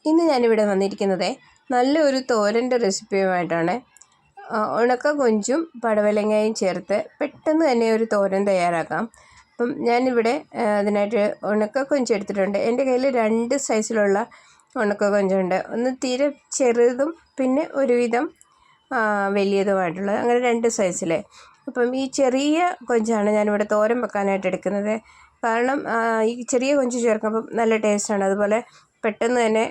ഇന്ന് ഞാനിവിടെ വന്നിരിക്കുന്നത് നല്ലൊരു തോരൻ്റെ റെസിപ്പിയുമായിട്ടാണ്. ഉണക്ക കൊഞ്ചും പടവലങ്ങയും ചേർത്ത് പെട്ടെന്ന് തന്നെ ഒരു തോരൻ തയ്യാറാക്കാം. അപ്പം ഞാനിവിടെ അതിനായിട്ട് ഉണക്ക കൊഞ്ച് എടുത്തിട്ടുണ്ട്. എൻ്റെ കയ്യിൽ 2 സൈസിലുള്ള ഉണക്ക കൊഞ്ചുണ്ട്. ഒന്ന് തീരെ ചെറുതും പിന്നെ ഒരുവിധം വലിയതുമായിട്ടുള്ളത്, അങ്ങനെ 2 സൈസിലെ. അപ്പം ഈ ചെറിയ കൊഞ്ചാണ് ഞാനിവിടെ തോരൻ വെക്കാനായിട്ട് എടുക്കുന്നത്. കാരണം ഈ ചെറിയ കൊഞ്ച് ചേർക്കുമ്പം നല്ല ടേസ്റ്റാണ്. അതുപോലെ പെട്ടെന്ന് തന്നെ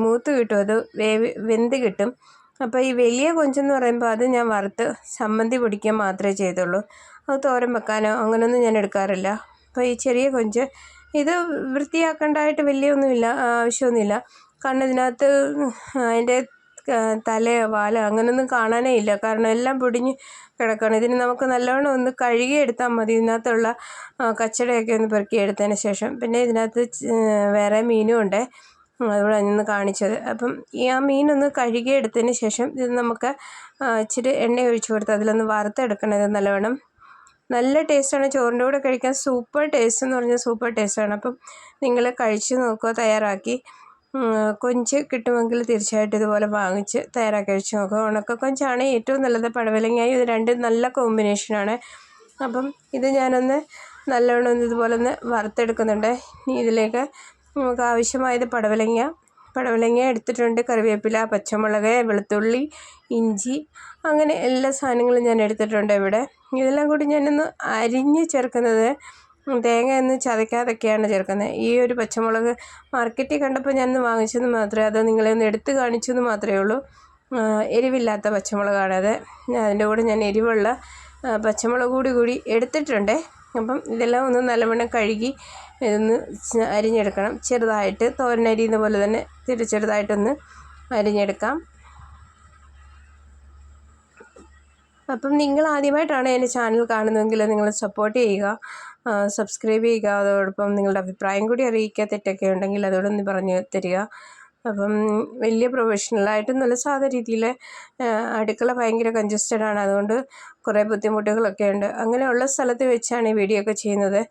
മൂത്ത് കിട്ടും, അത് വെന്ത് കിട്ടും. അപ്പോൾ ഈ വലിയ കൊഞ്ചെന്ന് പറയുമ്പോൾ അത് ഞാൻ വറുത്ത് ചമ്മന്തി പൊടിക്കാൻ മാത്രമേ ചെയ്തുള്ളൂ. അത് തോരൻ വെക്കാനോ അങ്ങനെയൊന്നും ഞാൻ എടുക്കാറില്ല. അപ്പോൾ ഈ ചെറിയ കൊഞ്ച് ഇത് വൃത്തിയാക്കേണ്ടതായിട്ട് വലിയൊന്നുമില്ല, ആവശ്യമൊന്നുമില്ല. കാരണം ഇതിനകത്ത് അതിൻ്റെ തലയോ വാലോ അങ്ങനെയൊന്നും കാണാനേ ഇല്ല. കാരണം എല്ലാം പൊടിഞ്ഞ് കിടക്കുകയാണ്. ഇതിന് നമുക്ക് നല്ലവണ്ണം ഒന്ന് കഴുകി എടുത്താൽ മതി. ഇതിനകത്തുള്ള കച്ചടയൊക്കെ ഒന്ന് പെറുക്കിയെടുത്തതിന് ശേഷം. പിന്നെ ഇതിനകത്ത് വേറെ മീനും ഉണ്ട്, അതുകൂടെ നിന്ന് കാണിച്ചത്. അപ്പം ആ മീനൊന്ന് കഴുകിയെടുത്തതിന് ശേഷം ഇത് നമുക്ക് ഇച്ചിരി എണ്ണ ഒഴിച്ച് കൊടുത്ത് അതിലൊന്ന് വറുത്തെടുക്കണത് നല്ലവണ്ണം. നല്ല ടേസ്റ്റാണ്, ചോറിൻ്റെ കൂടെ കഴിക്കാൻ സൂപ്പർ ടേസ്റ്റ് എന്ന് പറഞ്ഞാൽ സൂപ്പർ ടേസ്റ്റാണ്. അപ്പം നിങ്ങൾ കഴിച്ച് നോക്കുക, തയ്യാറാക്കി. കൊഞ്ച് കിട്ടുമെങ്കിൽ തീർച്ചയായിട്ടും ഇതുപോലെ വാങ്ങിച്ച് തയ്യാറാക്കി കഴിച്ച് നോക്കുക. ഉണക്ക കൊഞ്ചാണ് ഏറ്റവും നല്ലത്. പടവലങ്ങയും ഇത് രണ്ടും നല്ല കോമ്പിനേഷനാണ്. അപ്പം ഇത് ഞാനൊന്ന് നല്ലവണ്ണം ഒന്ന് ഇതുപോലെ ഒന്ന് വറുത്തെടുക്കുന്നുണ്ട്. ഇനി ഇതിലേക്ക് നമുക്ക് ആവശ്യമായത് പടവലങ്ങ എടുത്തിട്ടുണ്ട്, കറിവേപ്പില, പച്ചമുളക്, വെളുത്തുള്ളി, ഇഞ്ചി, അങ്ങനെ എല്ലാ സാധനങ്ങളും ഞാൻ എടുത്തിട്ടുണ്ട് ഇവിടെ. ഇതെല്ലാം കൂടി ഞാനൊന്ന് അരിഞ്ഞ് ചേർക്കുന്നത്, തേങ്ങയൊന്നും ചതയ്ക്കാതൊക്കെയാണ് ചേർക്കുന്നത്. ഈ ഒരു പച്ചമുളക് മാർക്കറ്റിൽ കണ്ടപ്പോൾ ഞാനൊന്ന് വാങ്ങിച്ചെന്ന് മാത്രമേ, അത് നിങ്ങളെ ഒന്ന് എടുത്ത് കാണിച്ചെന്ന് മാത്രമേ ഉള്ളൂ. എരിവില്ലാത്ത പച്ചമുളകാണത്. അതിൻ്റെ കൂടെ ഞാൻ എരിവുള്ള പച്ചമുളക് കൂടി എടുത്തിട്ടുണ്ട്. അപ്പം ഇതെല്ലാം ഒന്ന് നല്ലവണ്ണം കഴുകി ഇതൊന്ന് അരിഞ്ഞെടുക്കണം. ചെറുതായിട്ട് തോരനരിയുന്ന പോലെ തന്നെ ചെറുതായിട്ടൊന്ന് അരിഞ്ഞെടുക്കാം. അപ്പം നിങ്ങൾ ആദ്യമായിട്ടാണ് എൻ്റെ ചാനൽ കാണുന്നതെങ്കിൽ നിങ്ങൾ സപ്പോർട്ട് ചെയ്യുക, സബ്സ്ക്രൈബ് ചെയ്യുക. അതോടൊപ്പം നിങ്ങളുടെ അഭിപ്രായം കൂടി അറിയിക്കുക. തെറ്റൊക്കെ ഉണ്ടെങ്കിൽ അതോടൊന്ന് പറഞ്ഞു തരിക. അപ്പം വലിയ പ്രൊഫഷണലായിട്ടൊന്നുമല്ല, സാധാ രീതിയിൽ. അടുക്കള ഭയങ്കര കൺജസ്റ്റഡാണ്, അതുകൊണ്ട് കുറേ ബുദ്ധിമുട്ടുകളൊക്കെ ഉണ്ട്. അങ്ങനെയുള്ള സ്ഥലത്ത് വെച്ചാണ് ഈ വീഡിയോ ഒക്കെ ചെയ്യുന്നത്.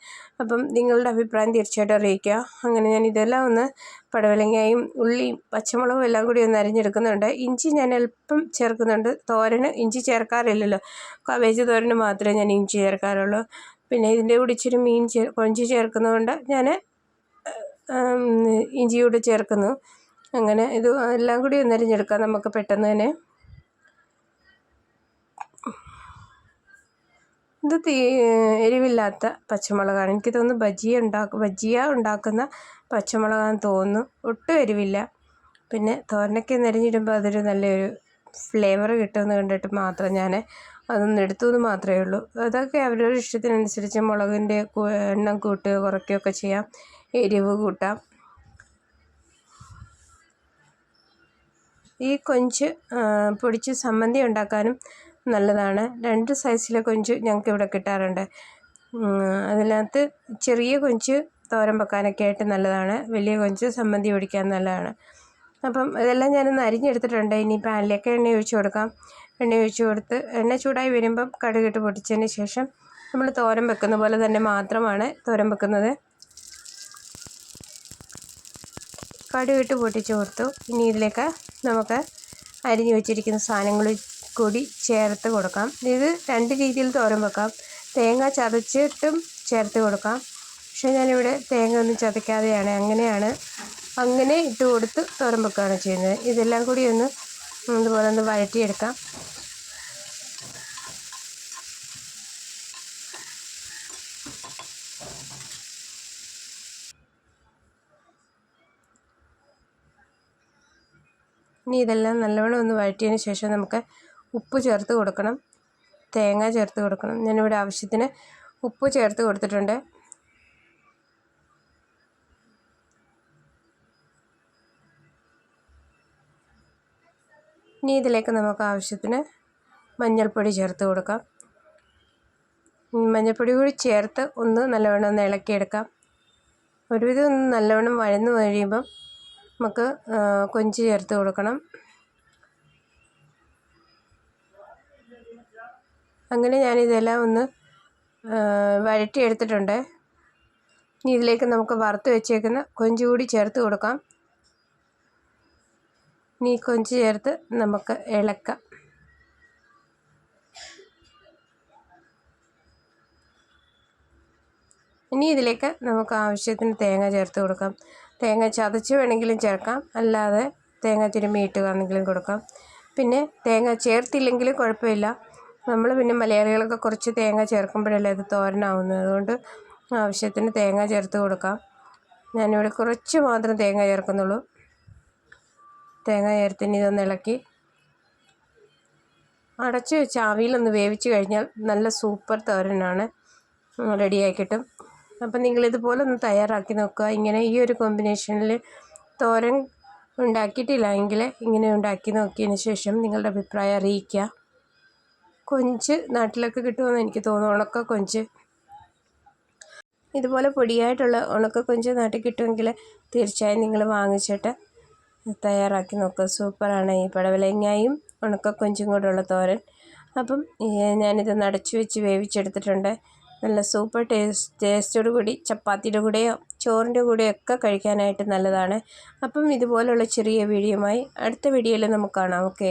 അപ്പം നിങ്ങളുടെ അഭിപ്രായം തീർച്ചയായിട്ടും അറിയിക്കുക. അങ്ങനെ ഞാൻ ഇതെല്ലാം ഒന്ന് പടവലങ്ങയും ഉള്ളിയും പച്ചമുളകും എല്ലാം കൂടി ഒന്ന് അരിഞ്ഞെടുക്കുന്നുണ്ട്. ഇഞ്ചി ഞാൻ അല്പം ചേർക്കുന്നുണ്ട്. തോരന് ഇഞ്ചി ചേർക്കാറില്ലല്ലോ, കാബേജ് തോരന് മാത്രമേ ഞാൻ ഇഞ്ചി ചേർക്കാറുള്ളൂ. പിന്നെ ഇതിൻ്റെ കൂടി ഇച്ചിരി കൊഞ്ച് ചേർക്കുന്നതുകൊണ്ട് ഞാൻ ഇഞ്ചി കൂടി ചേർക്കുന്നു. അങ്ങനെ ഇത് എല്ലാം കൂടി ഒന്ന് അരിഞ്ഞെടുക്കാം നമുക്ക് പെട്ടെന്ന് തന്നെ. ഇത് എരിവില്ലാത്ത പച്ചമുളകാണ്. എനിക്ക് തോന്നുന്നു ബജിയ ഉണ്ടാക്കുന്ന പച്ചമുളകാന്ന് തോന്നുന്നു. ഒട്ടും എരിവില്ല. പിന്നെ തോരനൊക്കെ നരിഞ്ഞിടുമ്പോൾ അതൊരു നല്ലൊരു ഫ്ലേവർ കിട്ടുമെന്ന് കണ്ടിട്ട് മാത്രം ഞാൻ അതൊന്ന് എടുത്തു എന്ന് മാത്രമേ ഉള്ളൂ. അതൊക്കെ അവരവരുടെ ഇഷ്ടത്തിനനുസരിച്ച് മുളകിൻ്റെ എണ്ണം കൂട്ടുകയോ കുറയ്ക്കുകയൊക്കെ ചെയ്യാം, എരിവ് കൂട്ടാം. ഈ കൊഞ്ച് പൊടിച്ച് ചമ്മന്തി ഉണ്ടാക്കാനും നല്ലതാണ്. 2 സൈസിലെ കൊഞ്ച് ഞങ്ങൾക്ക് ഇവിടെ കിട്ടാറുണ്ട്. അതിനകത്ത് ചെറിയ കൊഞ്ച് തോരൻ വെക്കാനൊക്കെ ആയിട്ട് നല്ലതാണ്, വലിയ കൊഞ്ച് ചമ്മന്തി പൊടിക്കാൻ നല്ലതാണ്. അപ്പം ഇതെല്ലാം ഞാനൊന്ന് അരിഞ്ഞെടുത്തിട്ടുണ്ട്. ഇനി പാനിലേക്ക് എണ്ണ ഒഴിച്ച് കൊടുക്കാം. എണ്ണ ഒഴിച്ച് കൊടുത്ത് എണ്ണ ചൂടായി വരുമ്പം കടുകിട്ട് പൊട്ടിച്ചതിന് ശേഷം നമ്മൾ തോരൻ വെക്കുന്ന പോലെ തന്നെ മാത്രമാണ് തോരൻ വെക്കുന്നത്. കടുകിട്ട് പൊട്ടിച്ച് കൊടുത്തു. ഇനി ഇതിലേക്ക് നമുക്ക് അരിഞ്ഞു വെച്ചിരിക്കുന്ന സാധനങ്ങൾ കൂടി ചേർത്ത് കൊടുക്കാം. ഇത് 2 രീതിയിൽ തോരൻ വെക്കാം. തേങ്ങ ചതച്ചിട്ടും ചേർത്ത് കൊടുക്കാം. പക്ഷേ ഞാനിവിടെ തേങ്ങ ഒന്നും ചതയ്ക്കാതെയാണ് അങ്ങനെ ഇട്ട് കൊടുത്ത് തോരൻ വെക്കുകയാണ് ചെയ്യുന്നത്. ഇതെല്ലാം കൂടി ഒന്ന് ഇതുപോലെ ഒന്ന് വഴറ്റിയെടുക്കാം. ഇനി ഇതെല്ലാം നല്ലവണ്ണം ഒന്ന് വഴറ്റിയതിന് ശേഷം നമുക്ക് ഉപ്പ് ചേർത്ത് കൊടുക്കണം, തേങ്ങ ചേർത്ത് കൊടുക്കണം. ഞാനിവിടെ ആവശ്യത്തിന് ഉപ്പ് ചേർത്ത് കൊടുത്തിട്ടുണ്ട്. ഇനി ഇതിലേക്ക് നമുക്ക് ആവശ്യത്തിന് മഞ്ഞൾപ്പൊടി ചേർത്ത് കൊടുക്കാം. മഞ്ഞൾപ്പൊടി കൂടി ചേർത്ത് ഒന്ന് നല്ലവണ്ണം ഒന്ന് ഇളക്കിയെടുക്കാം. ഒരുവിധം ഒന്ന് നല്ലവണ്ണം വഴന്ന് കഴിയുമ്പം നമുക്ക് കൊഞ്ച് ചേർത്ത് കൊടുക്കണം. അങ്ങനെ ഞാനിതെല്ലാം ഒന്ന് വഴറ്റിയെടുത്തിട്ടുണ്ട്. ഇനി ഇതിലേക്ക് നമുക്ക് വറുത്ത് വെച്ചേക്കുന്ന കൊഞ്ച് കൂടി ചേർത്ത് കൊടുക്കാം. ഇനി കൊഞ്ച് ചേർത്ത് നമുക്ക് ഇളക്കാം. ഇനി ഇതിലേക്ക് നമുക്ക് ആവശ്യത്തിന് തേങ്ങ ചേർത്ത് കൊടുക്കാം. തേങ്ങ ചതച്ച് വേണമെങ്കിലും ചേർക്കാം, അല്ലാതെ തേങ്ങ തിരുമ്മിയിട്ടുകയാണെങ്കിലും കൊടുക്കാം. പിന്നെ തേങ്ങ ചേർത്തില്ലെങ്കിലും കുഴപ്പമില്ല. നമ്മൾ പിന്നെ മലയാളികളൊക്കെ കുറച്ച് തേങ്ങ ചേർക്കുമ്പോഴല്ലേ അത് തോരനാവുന്നത്. അതുകൊണ്ട് ആവശ്യത്തിന് തേങ്ങ ചേർത്ത് കൊടുക്കാം. ഞാനിവിടെ കുറച്ച് മാത്രം തേങ്ങ ചേർക്കുന്നുള്ളൂ. തേങ്ങ ചേർത്തിന് ഇതൊന്ന് ഇളക്കി അടച്ച് വെച്ച് ആവിയിലൊന്ന് വേവിച്ച് കഴിഞ്ഞാൽ നല്ല സൂപ്പർ തോരനാണ്, റെഡിയായി കിട്ടും. അപ്പം നിങ്ങളിതുപോലെ ഒന്ന് തയ്യാറാക്കി നോക്കുക. ഇങ്ങനെ ഈ ഒരു കോമ്പിനേഷനിൽ തോരൻ ഉണ്ടാക്കിയിട്ടില്ല എങ്കിൽ ഇങ്ങനെ ഉണ്ടാക്കി നോക്കിയതിന് ശേഷം നിങ്ങളുടെ അഭിപ്രായം അറിയിക്കുക. കൊഞ്ച് നാട്ടിലൊക്കെ കിട്ടുമെന്ന് എനിക്ക് തോന്നുന്നു, ഉണക്ക കൊഞ്ച്. ഇതുപോലെ പൊടിയായിട്ടുള്ള ഉണക്ക കൊഞ്ച് നാട്ടിൽ കിട്ടുമെങ്കിൽ തീർച്ചയായും നിങ്ങൾ വാങ്ങിച്ചിട്ട് തയ്യാറാക്കി നോക്കുക. സൂപ്പറാണ് ഈ പടവലങ്ങയും ഉണക്കക്കൊഞ്ചും കൂടെയുള്ള തോരൻ. അപ്പം ഞാനിത് അടച്ചു വെച്ച് വേവിച്ചെടുത്തിട്ടുണ്ട്. നല്ല സൂപ്പർ ടേസ്റ്റോടു കൂടി ചപ്പാത്തിയുടെ കൂടെയോ ചോറിൻ്റെ കൂടെയൊക്കെ കഴിക്കാനായിട്ട് നല്ലതാണ്. അപ്പം ഇതുപോലുള്ള ചെറിയ വീഡിയോയുമായി അടുത്ത വീഡിയോയിൽ നമുക്ക് കാണാം. ഓക്കെ.